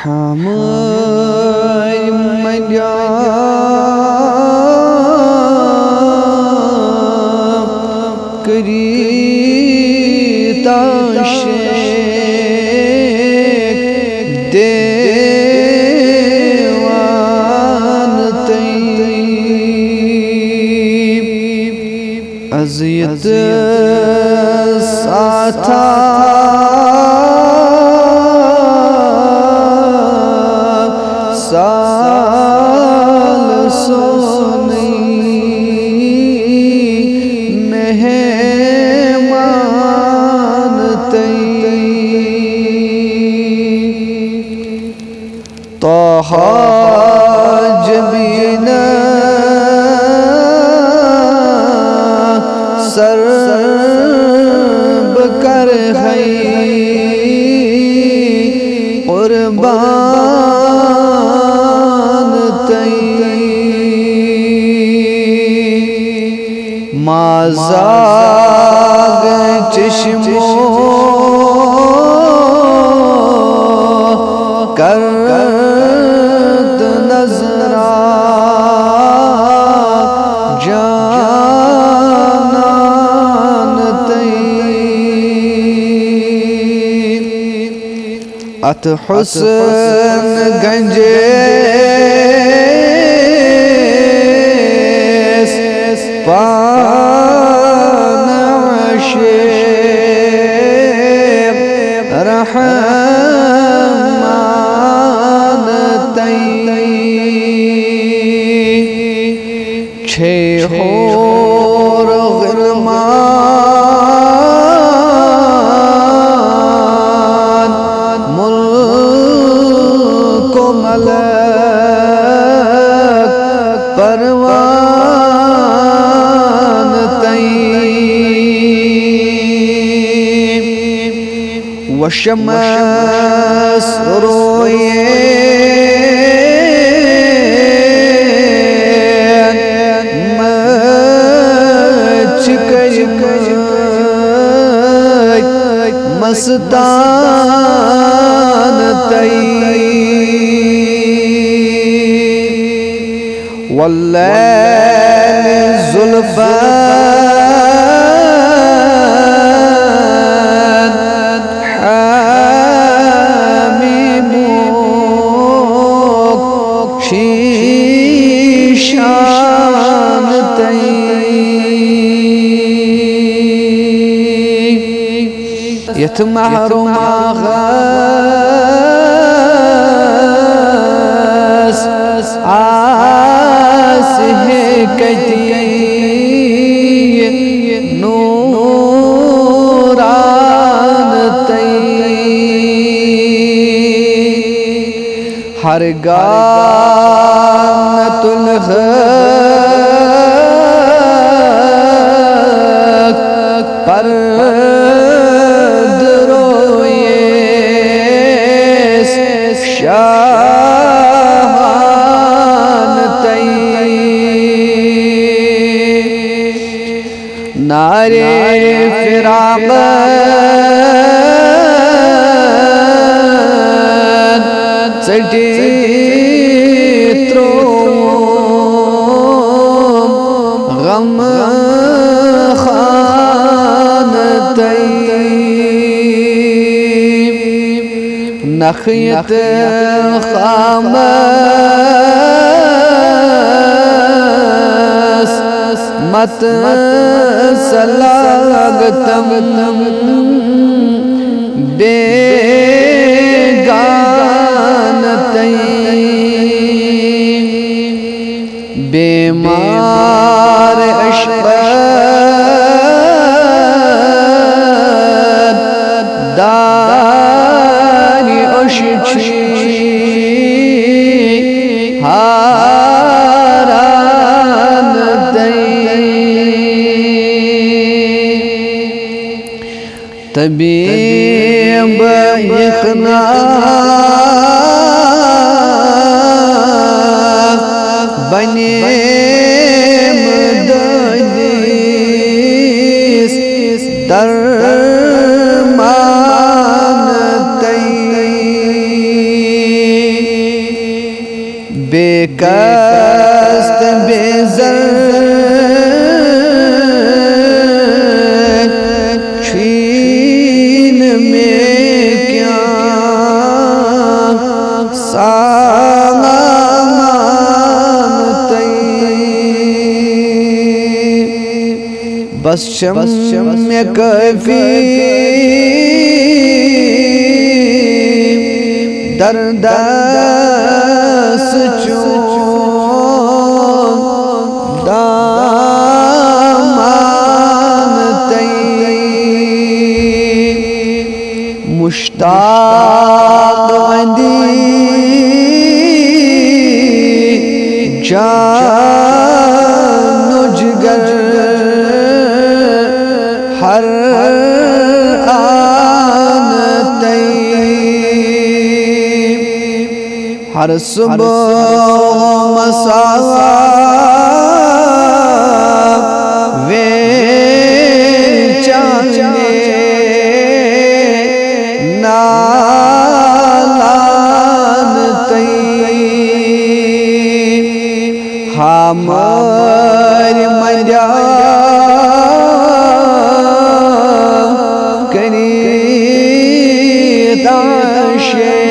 حمای مجام کری تاشک دیوان تیب ازیت ساتا سال سونی مہمان تیب طه جبینا سر بکر ہے قربان تیب مازاگ چشمو کرد نظرہ جانان تیب ات حسن گنجیس پان عشیب رحمان تیب چھے حور غلمان ملک و ملک پروان تیب وشمس روئے مستان تیب واللیل زلفان حامیموک شیشان تیب یت محروم آغاز آس ہے کتی نوران تیب ہرگانت الحق پر شاہان تیب نعرے فراقت چٹی تروم غم خان تیب نخیت خامس مت سلاگتم بیگان تیب بیمار عشقت داری اشچی حاران تیب طبیب یخنا بنے مدنیس درمان تیب بے قصد بے زر چھین میں کیا سامان طیب بس شمع کفی در دست چون دامان طیب مشتاق اندی جان و جگر ہر آن طیب ہر صبح مساء وے چاہنے نالان طیب ہمار مریا کری داشے